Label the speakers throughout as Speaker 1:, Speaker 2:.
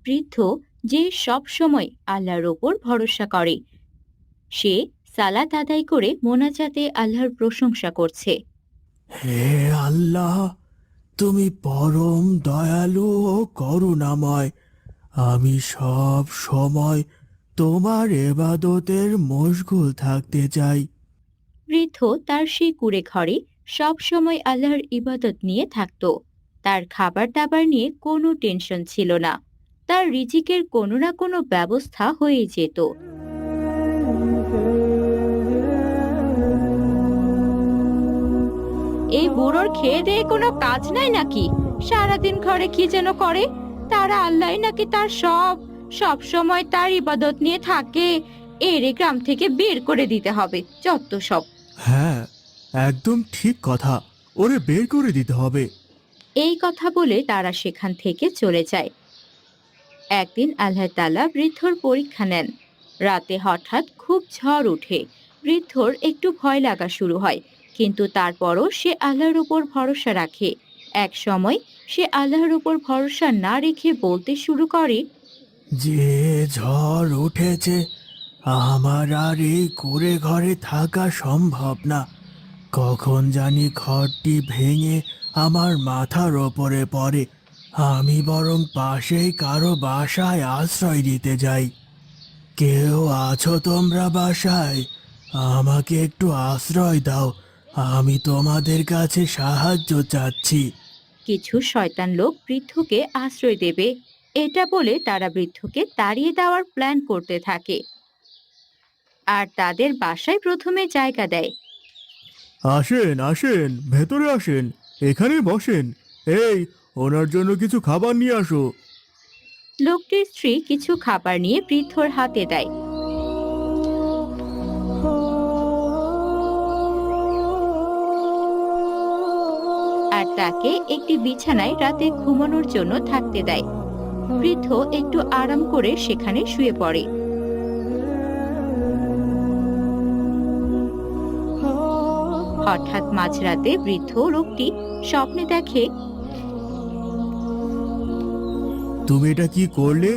Speaker 1: বৃদ্ধ যে সব সময় আল্লাহর ওপর ভরসা করে, সে সালাত আদায় করে মোনাজাতে আল্লাহর প্রশংসা করছে।
Speaker 2: হে আল্লাহ, তুমি পরম দয়ালু ও করুণাময়। আমি সব সময় তোমার এবাদতের মশগুল থাকতে চাই।
Speaker 1: বৃদ্ধ তার সেই কুঁড়ে ঘরে সব সময় আল্লাহর ইবাদত নিয়ে থাকত। তার খাবার দাবার নিয়ে কোনো টেনশন ছিল না। তার রিজিকের কোনো না কোনো ব্যবস্থা হয়ে যেত। এই বুড়োর খেয়ে দেয়ে কোনো কাজ নাই নাকি? সারাদিন ঘরে কি যেন করে। তারা আল্লাহ নাকি তার সব সময় তার ইবাদত নিয়ে থাকে। এরে গ্রাম থেকে বের করে দিতে হবে, যত সব।
Speaker 2: হ্যাঁ, একদম ঠিক কথা। ওরে বের করে দিতে হবে।
Speaker 1: এই কথা বলে তারা সেখান থেকে চলে যায়। একদিন আল্লাহ তাআলা বৃদ্ধর পরীক্ষা নেন। রাতে হঠাৎ খুব ঝড় ওঠে। বৃদ্ধর একটু ভয় লাগা শুরু হয়, কিন্তু তারপরও সে আল্লাহর উপর ভরসা রাখে। এক সময় সে আল্লাহর উপর ভরসা না রেখে বলতে শুরু করে,
Speaker 2: যে ঝড় উঠেছে, আমার আর এই কুঁড়ে ঘরে থাকা সম্ভব না। কখন জানি ঘরটি ভেঙে আমার মাথার ওপরে পড়ে। আমি বরং পাশেই কারো বাসায় আশ্রয় দিতে যাই। কেউ আছো তোমরা বাসায়? আমাকে একটু আশ্রয় দাও। আমি তোমাদের কাছে সাহায্য চাচ্ছি।
Speaker 1: কিছু শয়তান লোক বৃদ্ধকে আশ্রয় দেবে। এটা বলে তারা বৃদ্ধকে তাড়িয়ে দেওয়ার প্ল্যান করতে থাকে আর তাদের বাসায় প্রথমে জায়গা দেয়।
Speaker 2: আসেন আসেন, ভেতরে আসেন, এখানে বসেন। এই, ওনার জন্য কিছু খাবার নিয়ে আসো।
Speaker 1: লোকটির স্ত্রী কিছু খাবার নিয়ে বৃদ্ধর হাতে দেয়। আর তাকে একটি বিছানায় রাতে ঘুমানোর জন্য থাকতে দেয়। বৃদ্ধ একটু আরাম করে সেখানে শুয়ে পড়ে। হঠাৎ মাঝরাতে বৃদ্ধ লোকটি স্বপ্নে দেখে
Speaker 2: তুমি এটা কি করলে?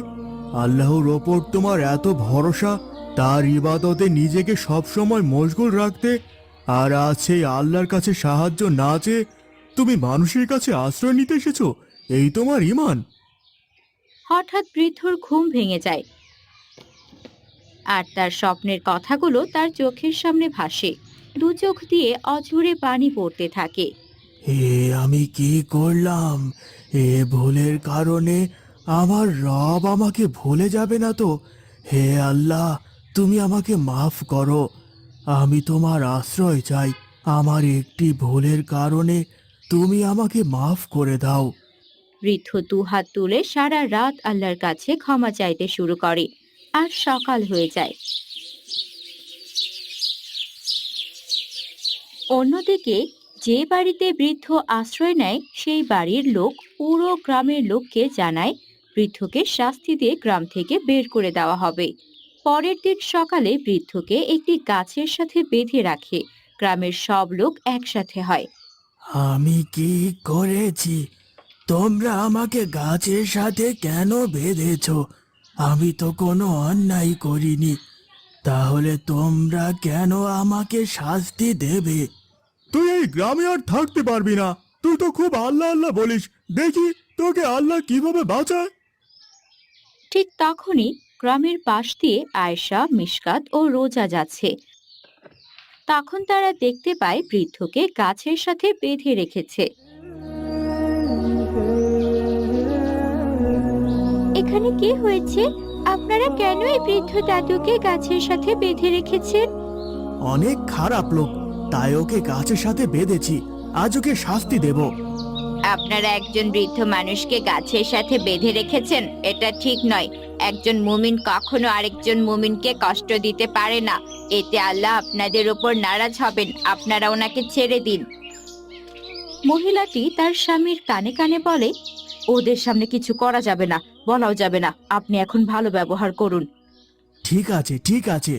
Speaker 2: আল্লাহর ওপর তোমার এত ভরসা, তার ইবাদতে নিজেকে সব সময় মশগুল রাখতে, আর আজ সেই আল্লাহর কাছে সাহায্য না চেয়ে তুমি মানুষের কাছে আশ্রয় নিতে এসেছো। এই তোমার ঈমান?
Speaker 1: হঠাৎ বৃদ্ধর ঘুম ভেঙে যায় আর তার স্বপ্নের কথাগুলো তার চোখের সামনে ভাসে। দু চোখ দিয়ে অঝরে পানি পড়তে থাকে।
Speaker 2: হে, আমি কি করলাম? এ ভুলের কারণে আমার রব আমাকে ভুলে যাবে না তো? হে আল্লাহ, তুমি আমাকে মাফ করো। আমি তোমার আশ্রয় চাই। আমার একটি ভুলের কারণে তুমি আমাকে মাফ করে দাও।
Speaker 1: বৃদ্ধ দুহাত তুলে সারা রাত আল্লাহর কাছে ক্ষমা চাইতে শুরু করে। আর সকাল হয়ে যায়। অন্যদিকে যে বাড়িতে বৃদ্ধ আশ্রয় নেয় সেই বাড়ির লোক পুরো গ্রামের লোককে জানায় বৃদ্ধকে শাস্তি দিয়ে গ্রাম থেকে বের করে দেওয়া হবে। পরের দিন সকালে বৃদ্ধকে একটি গাছের সাথে বেঁধে রাখে। গ্রামের সব লোক একসাথে হয়।
Speaker 2: আমি কি করেছি? তোমরা আমাকে গাছের সাথে কেন বেঁধেছো? আমি তো কোনো অন্যায় করিনি। তাহলে তোমরা কেন আমাকে শাস্তি দেবে? তুই এই গ্রামে আর থাকতে পারবি না। তুই তো খুব আল্লাহ আল্লাহ বলিস। দেখি তোকে আল্লাহ কিভাবে বাঁচায়।
Speaker 1: ঠিক তখনই গ্রামের পাশ দিয়ে আয়েশা, মিশকাত ও রোজা যাচ্ছে। তখন তারা দেখতে পায় বৃদ্ধকে গাছের সাথে বেঁধে রেখেছে। এখানে কি হয়েছে? আপনারা কেন এই বৃদ্ধ দাদুকে গাছের সাথে বেঁধে রেখেছেন?
Speaker 2: অনেক খারাপ লোক, তাই ওকে গাছের সাথে বেঁধেছি। আজ ওকে শাস্তি দেব।
Speaker 1: আপনারা একজন বৃদ্ধ মানুষকে গাছের সাথে বেঁধে রেখেছেন, এটা ঠিক নয়। একজন মুমিন কখনো আরেকজন মুমিনকে কষ্ট দিতে পারে না। এতে আল্লাহ আপনাদের উপর নারাজ হবেন। আপনারা ওনাকে ছেড়ে দিন। মহিলাটি তার স্বামীর কানে কানে বলে, ওদের সামনে কিছু করা যাবে না, বলাও যাবে না। আপনি এখন ভালো ব্যবহার করুন।
Speaker 2: ঠিক আছে, ঠিক আছে,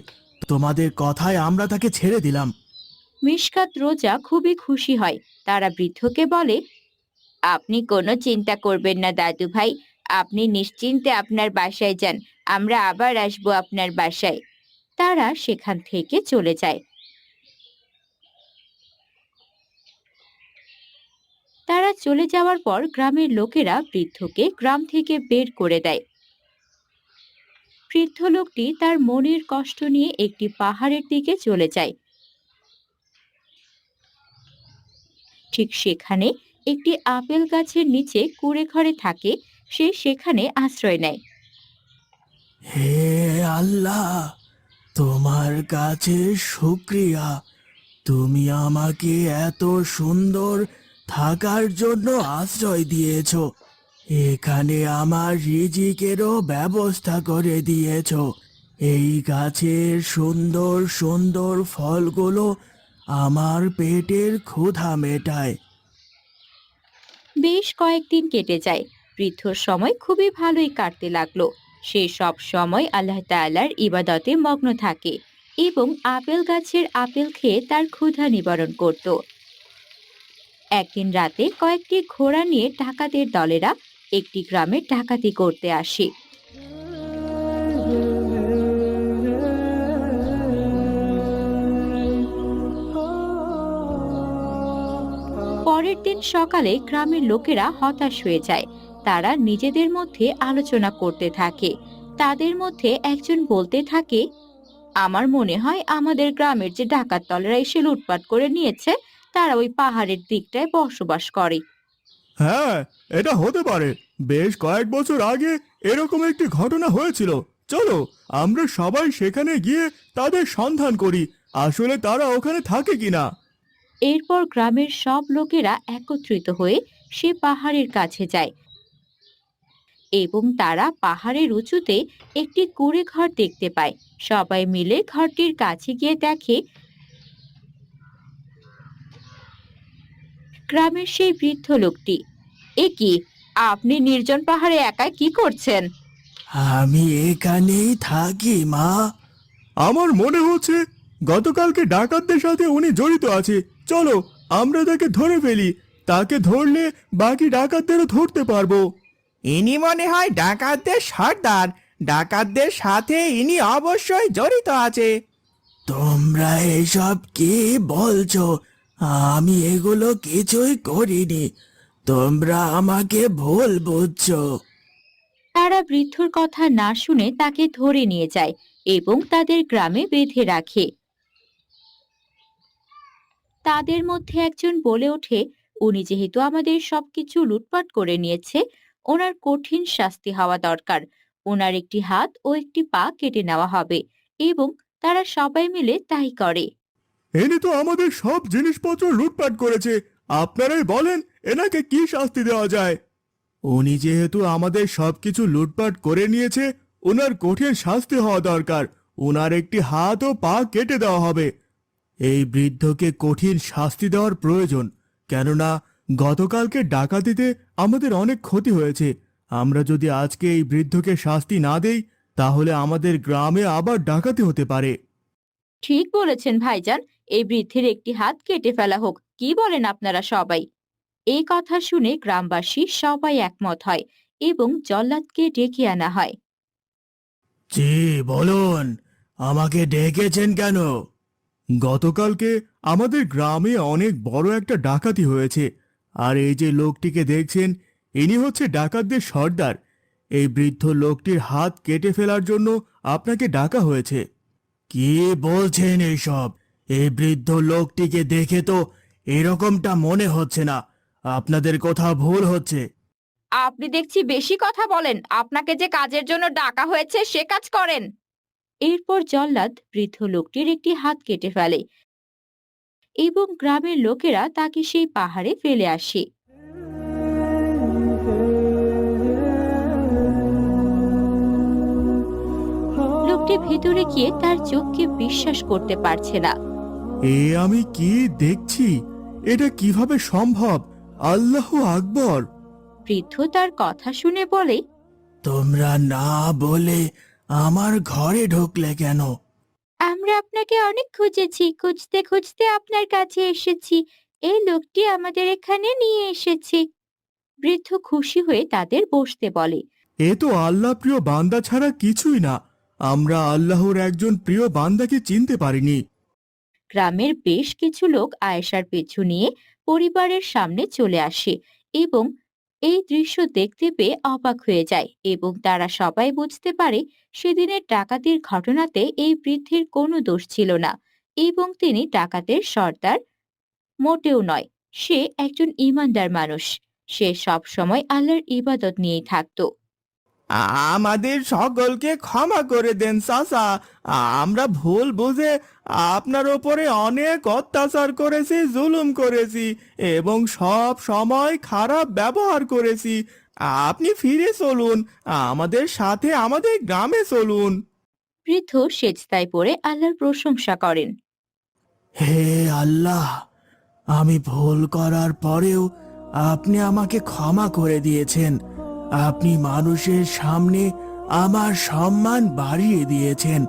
Speaker 2: তোমাদের কথায় আমরা তাকে ছেড়ে দিলাম।
Speaker 1: মিশকাত রোজা খুবই খুশি হয়। তারা বৃদ্ধকে বলে, আপনি কোনো চিন্তা করবেন না দাদু ভাই, আপনি নিশ্চিন্তে আপনার বাসায় যান, আমরা আবার আসবো আপনার বাসায়। তারা সেখান থেকে চলে যায়। তারা চলে যাওয়ার পর গ্রামের লোকেরা বৃদ্ধকে গ্রাম থেকে বের করে দেয়। বৃদ্ধ লোকটি তার মনের কষ্ট নিয়ে একটি পাহাড়ের দিকে চলে যায়। ঠিক সেখানে একটি আপেল গাছের নিচে কুঁড়েঘরে থাকে। সে সেখানে আশ্রয় নেয়।
Speaker 2: হে আল্লাহ, তোমার কাছে শুক্রিয়া। তুমি আমাকে এত সুন্দর থাকার জন্য আশ্রয় দিয়েছো। এখানে আমার রিজিকেরও ব্যবস্থা করে দিয়েছো। এই গাছের সুন্দর সুন্দর ফলগুলো আমার পেটের ক্ষুধা মেটায়।
Speaker 1: বেশ কয়েকদিন কেটে যায়। বৃদ্ধর সময় খুবই ভালোই কাটতে লাগলো। সে সব সময় আল্লাহ তাআলার ইবাদতে মগ্ন থাকে এবং আপেল গাছের আপেল খেয়ে তার ক্ষুধা নিবারণ করত। একদিন রাতে কয়েকটি ঘোড়া নিয়ে ডাকাতের দলেরা একটি গ্রামে ডাকাতি করতে আসে। পরের দিন সকালে গ্রামের লোকেরা হতাশ হয়ে যায়। তারা নিজেদের মধ্যে আলোচনা করতে থাকে। তাদের মধ্যে একজন বলতে থাকে, আমার মনে হয় আমাদের গ্রামের যে ডাকাত দলেরা এসে লুটপাট করে নিয়েছে, তারা ওই পাহাড়ের দিকটায় বসবাস করে।
Speaker 2: হ্যাঁ, এটা হতে পারে। বেশ কয়েক বছর আগে এরকম একটি ঘটনা হয়েছিল। চলো আমরা সবাই সেখানে গিয়ে তাদের সন্ধান করি, আসলে তারা ওখানে থাকে কিনা।
Speaker 1: এরপর গ্রামের সব লোকেরা একত্রিত হয়ে সে পাহাড়ের কাছে যায় এবং তারা পাহাড়ের উঁচুতে একটি কুঁড়ে ঘর দেখতে পায়। সবাই মিলে ঘরটির কাছে গিয়ে দেখে গ্রামের সেই বৃদ্ধ লোকটি। এ কি, আপনি নির্জন পাহাড়ে একা কি করছেন?
Speaker 2: আমি এখানেই থাকি মা। আমার মনে হচ্ছে গতকালকে ডাকাতদের সাথে উনি জড়িত আছে। চলো আমরা তাকে ধরে ফেলি। তাকে ধরলে বাকি ডাকাতদেরও ধরতে পারবো।
Speaker 3: ইনি মনে হয় ডাকাতদের সর্দার। ডাকাতদের সাথে ইনি অবশ্যই জড়িত আছে।
Speaker 2: তোমরা এসব কি বলছো? আমি এগুলো কিছুই করিনি। তোমরা আমাকে ভুল বুঝছো।
Speaker 1: তারা বৃদ্ধর কথা না শুনে তাকে ধরে নিয়ে যায় এবং তাদের গ্রামে বেঁধে রাখে। তাদের মধ্যে একজন বলে ওঠে, উনি যেহেতু আমাদের সবকিছু লুটপাট করে নিয়েছে, ওনার কঠিন শাস্তি হওয়া দরকার। ওনার একটি হাত ও একটি পা কেটে নেওয়া হবে। এবং তারা সবাই মিলে তাই করে।
Speaker 2: এনি তো আমাদের সব জিনিসপত্র লুটপাট করেছে। আপনারাই বলেন এনাকে কি শাস্তি দেওয়া যায়। উনি যেহেতু আমাদের সবকিছু লুটপাট করে নিয়েছে, ওনার কঠিন শাস্তি হওয়া দরকার। ওনার একটি হাত ও পা কেটে দেওয়া হবে। এই বৃদ্ধকে কঠিন শাস্তি দেওয়ার প্রয়োজন, কেননা গতকালকে ডাকাতিতে আমাদের অনেক ক্ষতি হয়েছে। আমরা যদি আজকে এই বৃদ্ধকে শাস্তি না দেই, তাহলে আমাদের গ্রামে আবার ডাকাতি হতে পারে।
Speaker 1: ঠিক বলেছেন ভাইজান, এই বৃদ্ধের একটি হাত কেটে ফেলা হোক। কি বলেন আপনারা সবাই? এই কথা শুনে গ্রামবাসী সবাই একমত হয় এবং জল্লাদকে ডেকে আনা হয়।
Speaker 2: জি বলুন, আমাকে ডেকেছেন কেন? গতকালকে আমাদের গ্রামে অনেক বড় একটা ডাকাতি হয়েছে। আর এই যে লোকটিকে দেখছেন, ইনি হচ্ছে ডাকাতদের সর্দার। এই বৃদ্ধ লোকটির হাত কেটে ফেলার জন্য আপনাকে ডাকা হয়েছে। কি বলছেন এইসব? এই বৃদ্ধ লোকটিকে দেখে তো এরকমটা মনে হচ্ছে না। আপনাদের কোথাও ভুল হচ্ছে।
Speaker 1: আপনি দেখছি বেশি কথা বলেন। আপনাকে যে কাজের জন্য ডাকা হয়েছে সে কাজ করেন। এরপর জল্লাদ বৃদ্ধ লোকটির একটি হাত কেটে ফেলে এবং গ্রামের লোকেরা তাকে সেই পাহাড়ে ফেলে আসে। লোকটি ভেতরে গিয়ে তার চোখকে বিশ্বাস করতে পারছে না।
Speaker 2: এ আমি কি দেখছি? এটা কিভাবে সম্ভব? আল্লাহু আকবার!
Speaker 1: বৃদ্ধ তার কথা শুনে বলে,
Speaker 2: তোমরা না বলে আমার ঘরে ঢুকলে কেন?
Speaker 1: আমরা আপনাকে অনেক খুঁজেছি, খুঁজতে খুঁজতে আপনার কাছে এসেছি। এই লোকটি আমাদের এখানে নিয়ে এসেছে। বৃদ্ধ খুশি হয়ে তাদের বসতে বলে।
Speaker 2: এ তো আল্লাহ প্রিয় বান্দা ছাড়া কিছুই না। আমরা আল্লাহর একজন প্রিয় বান্দাকে চিনতে পারিনি।
Speaker 1: গ্রামের বেশ কিছু লোক আয়েশার পিছু নিয়ে পরিবারের সামনে চলে আসে এবং এই দৃশ্য দেখতে পেয়ে অবাক হয়ে যায় এবং তারা সবাই বুঝতে পারে সেদিনের ডাকাতির ঘটনাতে এই বৃদ্ধের কোনো দোষ ছিল না এবং তিনি ডাকাতের সর্দার মোটেও নয়। সে একজন ঈমানদার মানুষ। সে সব সময় আল্লাহর ইবাদত নিয়েই থাকতো।
Speaker 3: আমাদের সকলকে ক্ষমা করে দেন চাচা। আমরা ভুল বুঝে আপনার ওপরে অনেক অত্যাচার করেছি, জুলুম করেছি এবং সব সময় খারাপ ব্যবহার করেছি। আপনি ফিরে চলুন, আমাদের সাথে আমাদের গ্রামে চলুন।
Speaker 1: বৃদ্ধ সেজদায় পড়ে আল্লাহর প্রশংসা করেন।
Speaker 2: হে আল্লাহ, আমি ভুল করার পরেও আপনি আমাকে ক্ষমা করে দিয়েছেন। আপনি মানুষের সামনে আমার সম্মান বাড়িয়ে দিয়েছেন।